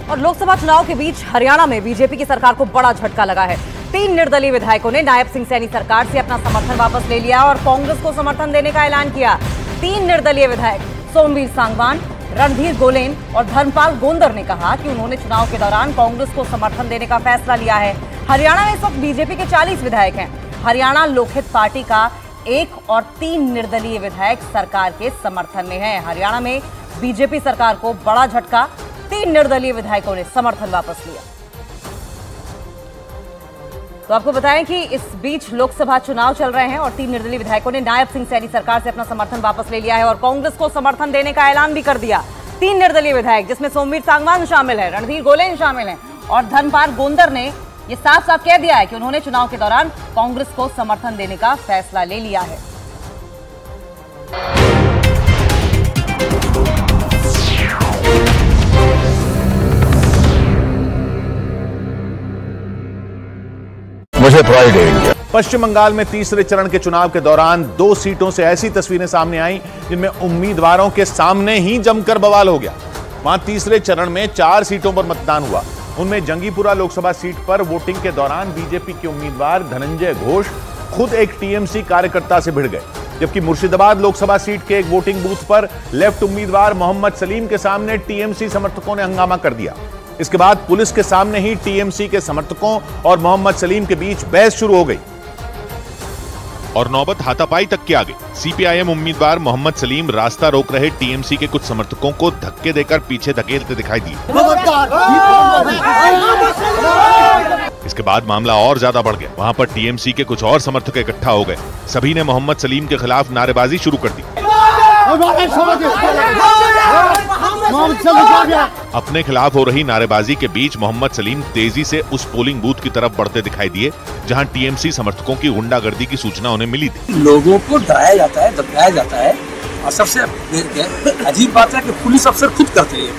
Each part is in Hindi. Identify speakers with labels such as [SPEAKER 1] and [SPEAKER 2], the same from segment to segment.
[SPEAKER 1] और लोकसभा चुनाव के बीच हरियाणा में बीजेपी की सरकार को बड़ा झटका लगा है। 3 निर्दलीय विधायकों ने नायब सिंह सैनी सरकार से अपना समर्थन वापस ले लिया और कांग्रेस को समर्थन देने का ऐलान किया। 3 निर्दलीय विधायक सोमवीर सांगवान, रणधीर गोलेन और धर्मपाल गोंदर ने कहा कि उन्होंने चुनाव के दौरान कांग्रेस को समर्थन देने का फैसला लिया है। हरियाणा में इस वक्त बीजेपी के 40 विधायक हैं। हरियाणा लोकहित पार्टी का 1 और 3 निर्दलीय विधायक सरकार के समर्थन में हैं। हरियाणा में बीजेपी सरकार को बड़ा झटका, 3 निर्दलीय विधायकों ने समर्थन वापस लिया। तो आपको बताएं कि इस बीच लोकसभा चुनाव चल रहे हैं और 3 निर्दलीय विधायकों ने नायब सिंह सैनी सरकार से अपना समर्थन वापस ले लिया है और कांग्रेस को समर्थन देने का ऐलान भी कर दिया। 3 निर्दलीय विधायक जिसमें सोमवीर सांगवान शामिल है, रणधीर गोलेन शामिल हैं और धर्मपाल गोंदर ने ये साफ साफ कह दिया है कि उन्होंने चुनाव के दौरान कांग्रेस को समर्थन देने का फैसला ले लिया है।
[SPEAKER 2] मुझे प्राइड है इंडिया।
[SPEAKER 3] पश्चिम बंगाल में तीसरे चरण के चुनाव के दौरान 2 सीटों से ऐसी तस्वीरें सामने आई जिनमें उम्मीदवारों के सामने ही जमकर बवाल हो गया। वहां तीसरे चरण में 4 सीटों पर मतदान हुआ। उनमें जंगीपुरा लोकसभा सीट पर वोटिंग के दौरान बीजेपी के उम्मीदवार धनंजय घोष खुद एक टीएमसी कार्यकर्ता से भिड़ गए, जबकि मुर्शिदाबाद लोकसभा सीट के एक वोटिंग बूथ पर लेफ्ट उम्मीदवार मोहम्मद सलीम के सामने टीएमसी समर्थकों ने हंगामा कर दिया। इसके बाद पुलिस के सामने ही टीएमसी के समर्थकों और मोहम्मद सलीम के बीच बहस शुरू हो गई
[SPEAKER 4] और नौबत हाथापाई तक की आ गई। सीपीआईएम उम्मीदवार मोहम्मद सलीम रास्ता रोक रहे टीएमसी के कुछ समर्थकों को धक्के देकर पीछे धकेलते दिखाई दिए। इसके बाद मामला और ज्यादा बढ़ गया। वहां पर टीएमसी के कुछ और समर्थक इकट्ठा हो गए। सभी ने मोहम्मद सलीम के खिलाफ नारेबाजी शुरू कर दी। अपने खिलाफ हो रही नारेबाजी के बीच मोहम्मद सलीम तेजी से उस पोलिंग बूथ की तरफ बढ़ते दिखाई दिए जहां टीएमसी समर्थकों की गुंडागर्दी की सूचना उन्हें मिली थी।
[SPEAKER 5] लोगों को डराया जाता है, धमकाया जाता है और सबसे अजीब बात है कि पुलिस अफसर खुद करते हैं।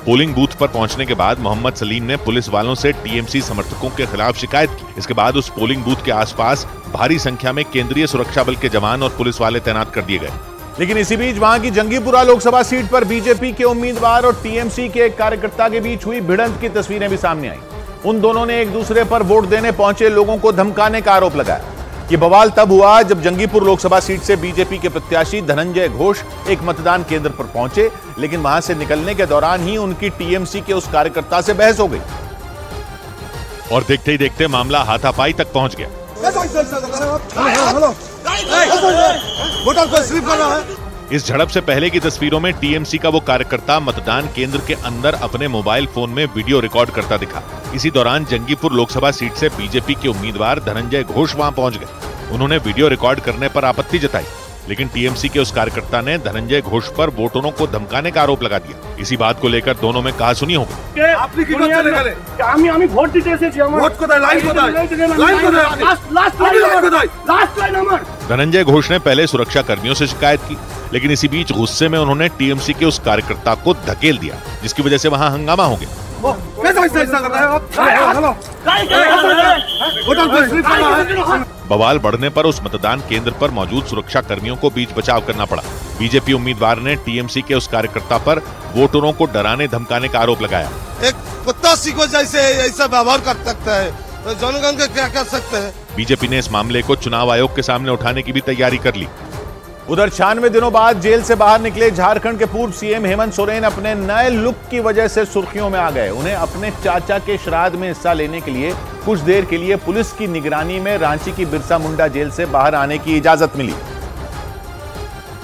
[SPEAKER 4] पोलिंग बूथ पर पहुंचने के बाद मोहम्मद सलीम ने पुलिस वालों से टीएमसी समर्थकों के खिलाफ शिकायत की। इसके बाद उस पोलिंग बूथ के आसपास भारी संख्या में केंद्रीय सुरक्षा बल के जवान और पुलिस वाले तैनात कर दिए गए।
[SPEAKER 3] लेकिन इसी बीच वहां की जंगीपुरा लोकसभा सीट पर बीजेपी के उम्मीदवार और टीएमसी के एक कार्यकर्ता के बीच हुई भिड़ंत की तस्वीरें भी सामने आई। उन दोनों ने एक दूसरे पर वोट देने पहुंचे लोगों को धमकाने का आरोप लगाया। ये बवाल तब हुआ जब जंगीपुर लोकसभा सीट से बीजेपी के प्रत्याशी धनंजय घोष एक मतदान केंद्र पर पहुंचे, लेकिन वहां से निकलने के दौरान ही उनकी टीएमसी के उस कार्यकर्ता से बहस हो गई
[SPEAKER 4] और देखते ही देखते मामला हाथापाई तक पहुंच गया। इस झड़प से पहले की तस्वीरों में टीएमसी का वो कार्यकर्ता मतदान केंद्र के अंदर अपने मोबाइल फोन में वीडियो रिकॉर्ड करता दिखा। इसी दौरान जंगीपुर लोकसभा सीट से बीजेपी के उम्मीदवार धनंजय घोष वहां पहुंच गए। उन्होंने वीडियो रिकॉर्ड करने पर आपत्ति जताई, लेकिन टीएमसी के उस कार्यकर्ता ने धनंजय घोष पर वोटरों को धमकाने का आरोप लगा दिया। इसी बात को लेकर दोनों में कहासुनी हो गई। धनंजय घोष ने पहले सुरक्षा कर्मियों से शिकायत की, लेकिन इसी बीच गुस्से में उन्होंने टीएमसी के उस कार्यकर्ता को धकेल दिया, जिसकी वजह से वहां हंगामा हो गया। बवाल बढ़ने पर उस मतदान केंद्र पर मौजूद सुरक्षा कर्मियों को बीच बचाव करना पड़ा। बीजेपी उम्मीदवार ने टीएमसी के उस कार्यकर्ता पर वोटरों को डराने धमकाने का आरोप लगाया।
[SPEAKER 6] एक कुत्ता सीखो जैसे ऐसा व्यवहार कर सकता है तो जनगण के क्या कर सकते हैं।
[SPEAKER 4] बीजेपी ने इस मामले को चुनाव आयोग के सामने उठाने की भी तैयारी कर ली।
[SPEAKER 3] उधर 96 दिनों बाद जेल से बाहर निकले झारखंड के पूर्व सीएम हेमंत सोरेन अपने नए लुक की वजह से सुर्खियों में आ गए। उन्हें अपने चाचा के श्राद्ध में हिस्सा लेने के लिए कुछ देर के लिए पुलिस की निगरानी में रांची की बिरसा मुंडा जेल से बाहर आने की इजाजत मिली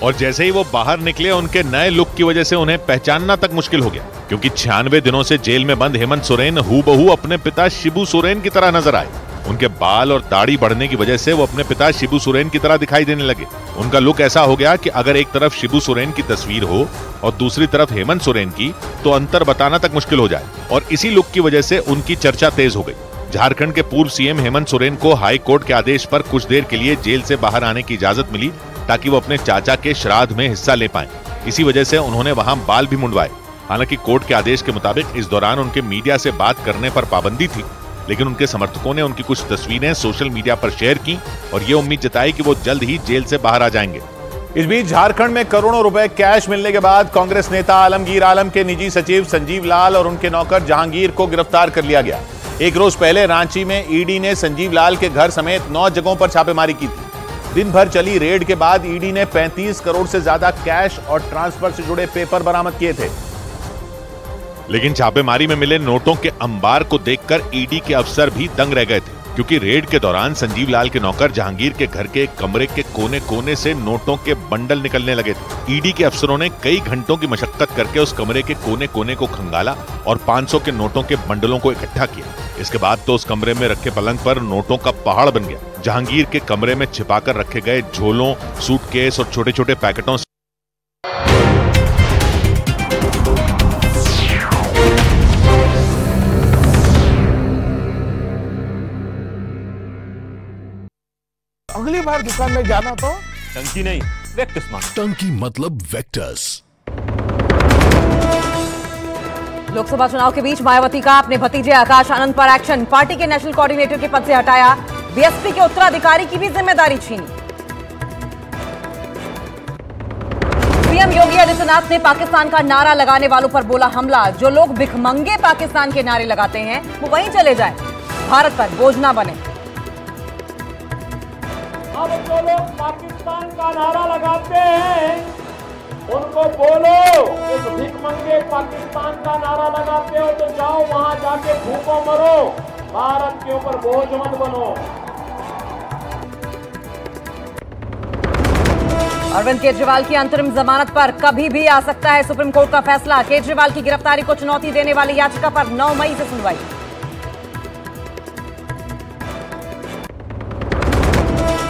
[SPEAKER 4] और जैसे ही वो बाहर निकले उनके नए लुक की वजह से उन्हें पहचानना तक मुश्किल हो गया, क्योंकि 96 दिनों से जेल में बंद हेमंत सोरेन हूबहू अपने पिता शिबू सोरेन की तरह नजर आए। उनके बाल और दाढ़ी बढ़ने की वजह से वो अपने पिता शिबू सोरेन की तरह दिखाई देने लगे। उनका लुक ऐसा हो गया कि अगर एक तरफ शिबू सोरेन की तस्वीर हो और दूसरी तरफ हेमंत सोरेन की, तो अंतर बताना तक मुश्किल हो जाए और इसी लुक की वजह से उनकी चर्चा तेज हो गई। झारखंड के पूर्व सीएम हेमंत सोरेन को हाई कोर्ट के आदेश पर कुछ देर के लिए जेल से बाहर आने की इजाजत मिली ताकि वो अपने चाचा के श्राद्ध में हिस्सा ले पाएं। इसी वजह से उन्होंने वहां बाल भी मुंडवाए। हालांकि कोर्ट के आदेश के मुताबिक इस दौरान उनके मीडिया से बात करने पर पाबंदी थी, लेकिन उनके समर्थकों ने उनकी कुछ तस्वीरें सोशल मीडिया पर शेयर की और ये उम्मीद जताई कि वो जल्द ही जेल से बाहर आ जाएंगे।
[SPEAKER 3] इस बीच झारखंड में करोड़ों रुपए कैश मिलने के बाद कांग्रेस नेता आलमगीर आलम के निजी सचिव संजीव लाल और उनके नौकर जहांगीर को गिरफ्तार कर लिया गया। एक रोज पहले रांची में ईडी ने संजीव लाल के घर समेत 9 जगहों पर छापेमारी की थी। दिन भर चली रेड के बाद ईडी ने 35 करोड़ से ज्यादा कैश और ट्रांसफर से जुड़े पेपर बरामद किए थे।
[SPEAKER 4] लेकिन छापेमारी में मिले नोटों के अंबार को देखकर ईडी के अफसर भी दंग रह गए थे, क्योंकि रेड के दौरान संजीव लाल के नौकर जहांगीर के घर के एक कमरे के कोने कोने से नोटों के बंडल निकलने लगे थे। ईडी के अफसरों ने कई घंटों की मशक्कत करके उस कमरे के कोने कोने को खंगाला और 500 के नोटों के बंडलों को इकट्ठा किया। इसके बाद तो उस कमरे में रखे पलंग पर नोटों का पहाड़ बन गया। जहांगीर के कमरे में छिपाकर रखे गए झोलों, सूटकेस और छोटे छोटे पैकेटों से
[SPEAKER 6] अगली बार दुकान में जाना तो
[SPEAKER 3] टंकी नहीं, वेक्टस मांग।
[SPEAKER 2] टंकी मतलब वेक्टस।
[SPEAKER 1] लोकसभा चुनाव के बीच मायावती का अपने भतीजे आकाश आनंद पर एक्शन। पार्टी के नेशनल कोऑर्डिनेटर के पद से हटाया, बीएसपी के उत्तराधिकारी की भी जिम्मेदारी छीनी। पीएम योगी आदित्यनाथ ने पाकिस्तान का नारा लगाने वालों पर बोला हमला। जो लोग भिखमंगे पाकिस्तान के नारे लगाते हैं वो वहीं चले जाएं, भारत पर बोझ ना बने।
[SPEAKER 7] अब जो लोग पाकिस्तान का नारा लगाते हैं उनको बोलो कि भिखमंगे पाकिस्तान का नारा लगाते हो तो जाओ वहां जाके भूखों मरो, भारत के ऊपर बोझ मत बनो।
[SPEAKER 1] अरविंद केजरीवाल की अंतरिम जमानत पर कभी भी आ सकता है सुप्रीम कोर्ट का फैसला। केजरीवाल की गिरफ्तारी को चुनौती देने वाली याचिका पर 9 मई से सुनवाई।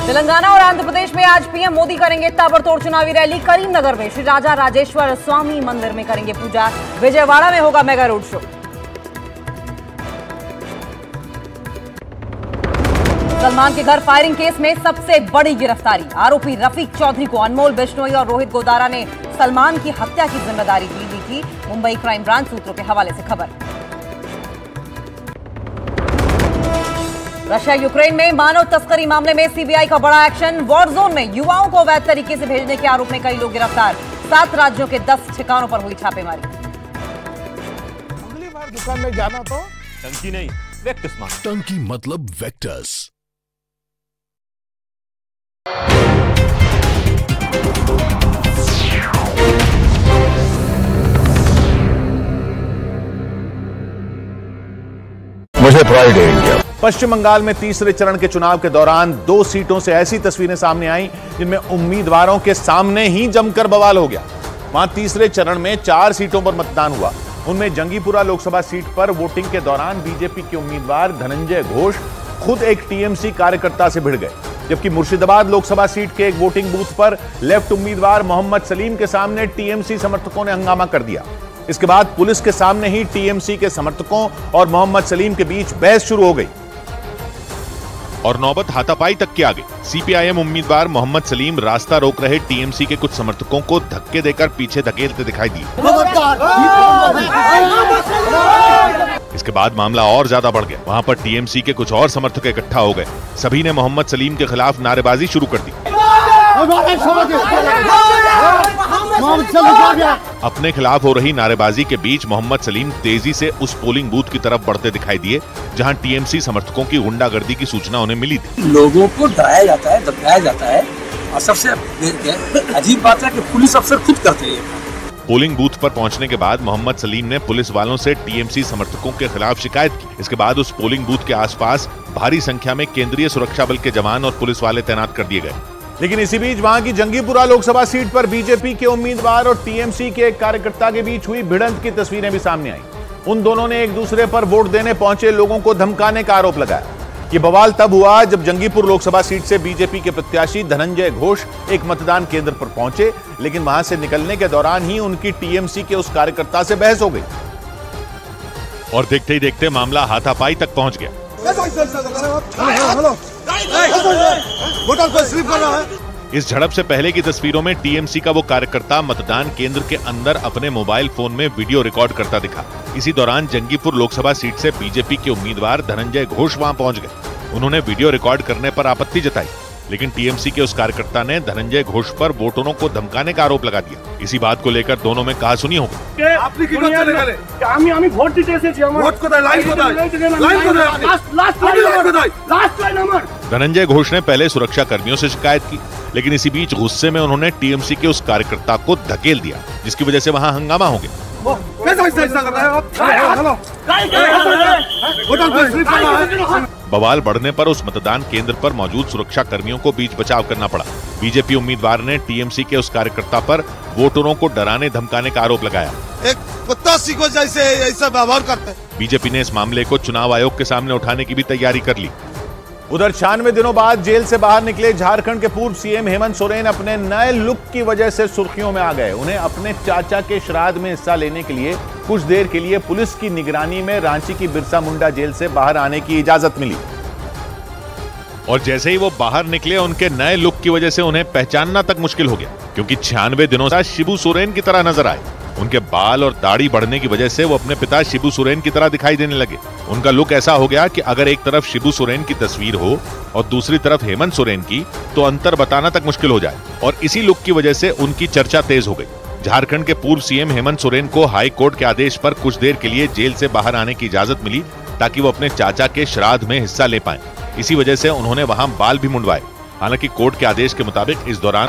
[SPEAKER 1] तेलंगाना और आंध्र प्रदेश में आज पीएम मोदी करेंगे ताबड़तोड़ चुनावी रैली। करीमनगर में श्री राजा राजेश्वर स्वामी मंदिर में करेंगे पूजा। विजयवाड़ा में होगा मेगा रोड शो। सलमान के घर फायरिंग केस में सबसे बड़ी गिरफ्तारी। आरोपी रफीक चौधरी को अनमोल बिश्नोई और रोहित गोदारा ने सलमान की हत्या की जिम्मेदारी दी थी। मुंबई क्राइम ब्रांच सूत्रों के हवाले से खबर। रशिया यूक्रेन में मानव तस्करी मामले में सीबीआई का बड़ा एक्शन। वॉर जोन में युवाओं को अवैध तरीके से भेजने के आरोप में कई लोग गिरफ्तार। 7 राज्यों के 10 ठिकानों पर हुई छापेमारी।
[SPEAKER 6] अगली बार दुकान में जाना तो
[SPEAKER 3] टंकी नहीं, वेक्टस मांग।
[SPEAKER 2] टंकी मतलब वेक्टस। मुझे प्राइड है इंडिया।
[SPEAKER 3] पश्चिम बंगाल में तीसरे चरण के चुनाव के दौरान 2 सीटों से ऐसी तस्वीरें सामने आई जिनमें उम्मीदवारों के सामने ही जमकर बवाल हो गया। वहां तीसरे चरण में 4 सीटों पर मतदान हुआ। उनमें जंगीपुरा लोकसभा सीट पर वोटिंग के दौरान बीजेपी के उम्मीदवार धनंजय घोष खुद एक टीएमसी कार्यकर्ता से भिड़ गए, जबकि मुर्शिदाबाद लोकसभा सीट के एक वोटिंग बूथ पर लेफ्ट उम्मीदवार मोहम्मद सलीम के सामने टीएमसी समर्थकों ने हंगामा कर दिया। इसके बाद पुलिस के सामने ही टीएमसी के समर्थकों और मोहम्मद सलीम के बीच बहस शुरू हो गई
[SPEAKER 4] और नौबत हाथापाई तक के आ गई। सीपीआईएम उम्मीदवार मोहम्मद सलीम रास्ता रोक रहे टीएमसी के कुछ समर्थकों को धक्के देकर पीछे धकेलते दिखाई दिए। इसके बाद मामला और ज्यादा बढ़ गया। वहां पर टीएमसी के कुछ और समर्थक इकट्ठा हो गए। सभी ने मोहम्मद सलीम के खिलाफ नारेबाजी शुरू कर दी। अपने खिलाफ हो रही नारेबाजी के बीच मोहम्मद सलीम तेजी से उस पोलिंग बूथ की तरफ बढ़ते दिखाई दिए जहां टीएमसी समर्थकों की गुंडागर्दी की सूचना उन्हें मिली थी।
[SPEAKER 5] लोगों को डराया जाता है, धमकाया जाता है और सबसे अजीब बात है कि पुलिस अफसर खुद करते हैं।
[SPEAKER 4] पोलिंग बूथ पर पहुंचने के बाद मोहम्मद सलीम ने पुलिस वालों से टीएमसी समर्थकों के खिलाफ शिकायत की। इसके बाद उस पोलिंग बूथ के आसपास भारी संख्या में केंद्रीय सुरक्षा बल के जवान और पुलिस वाले तैनात कर दिए गए।
[SPEAKER 3] लेकिन इसी बीच वहां की जंगीपुरा लोकसभा सीट पर बीजेपी के उम्मीदवार और टीएमसी के एक कार्यकर्ता के बीच हुई भिड़ंत की तस्वीरें भी सामने आई। उन दोनों ने एक दूसरे पर वोट देने पहुंचे लोगों को धमकाने का आरोप लगाया। ये बवाल तब हुआ जब जंगीपुर लोकसभा सीट से बीजेपी के प्रत्याशी धनंजय घोष एक मतदान केंद्र पर पहुंचे, लेकिन वहां से निकलने के दौरान ही उनकी टीएमसी के उस कार्यकर्ता से बहस हो गई
[SPEAKER 4] और देखते ही देखते मामला हाथापाई तक पहुंच गया। इस झड़प से पहले की तस्वीरों में टीएमसी का वो कार्यकर्ता मतदान केंद्र के अंदर अपने मोबाइल फोन में वीडियो रिकॉर्ड करता दिखा। इसी दौरान जंगीपुर लोकसभा सीट से बीजेपी के उम्मीदवार धनंजय घोष वहां पहुंच गए। उन्होंने वीडियो रिकॉर्ड करने पर आपत्ति जताई, लेकिन टीएमसी के उस कार्यकर्ता ने धनंजय घोष पर वोटरों को धमकाने का आरोप लगा दिया। इसी बात को लेकर दोनों में कहासुनी हो गई। धनंजय घोष ने पहले सुरक्षा कर्मियों से शिकायत की, लेकिन इसी बीच गुस्से में उन्होंने टीएमसी के उस कार्यकर्ता को धकेल दिया, जिसकी वजह से वहां हंगामा हो गया। बवाल बढ़ने पर उस मतदान केंद्र पर मौजूद सुरक्षा कर्मियों को बीच बचाव करना पड़ा। बीजेपी उम्मीदवार ने टीएमसी के उस कार्यकर्ता पर वोटरों को डराने धमकाने का आरोप लगाया।
[SPEAKER 6] एक कुत्ता सीखो जैसे ऐसा व्यवहार करते हैं।
[SPEAKER 4] बीजेपी ने इस मामले को चुनाव आयोग के सामने उठाने की भी तैयारी कर ली।
[SPEAKER 3] उधर 96 दिनों बाद जेल से बाहर निकले झारखंड के पूर्व सीएम हेमंत सोरेन अपने नए लुक की वजह से सुर्खियों में आ गए। उन्हें अपने चाचा के श्राद्ध में हिस्सा लेने के लिए कुछ देर के लिए पुलिस की निगरानी में रांची की बिरसा मुंडा जेल से बाहर आने की इजाजत मिली।
[SPEAKER 4] और जैसे ही वो बाहर निकले, उनके नए लुक की वजह से उन्हें पहचानना तक मुश्किल हो गया, क्योंकि 96 दिनों से शिबू सोरेन की तरह नजर आए। उनके बाल और दाढ़ी बढ़ने की वजह से वो अपने पिता शिबू सोरेन की तरह दिखाई देने लगे। उनका लुक ऐसा हो गया कि अगर एक तरफ शिबू सोरेन की तस्वीर हो और दूसरी तरफ हेमंत सोरेन की, तो अंतर बताना तक मुश्किल हो जाए। और इसी लुक की वजह से उनकी चर्चा तेज हो गई। झारखंड के पूर्व सीएम हेमंत सोरेन को हाई कोर्ट के आदेश पर कुछ देर के लिए जेल से बाहर आने की इजाजत मिली, ताकि वो अपने चाचा के श्राद्ध में हिस्सा ले पाएं। इसी वजह से उन्होंने वहां बाल भी मुंडवाए। हालांकि कोर्ट के आदेश के मुताबिक इस दौरान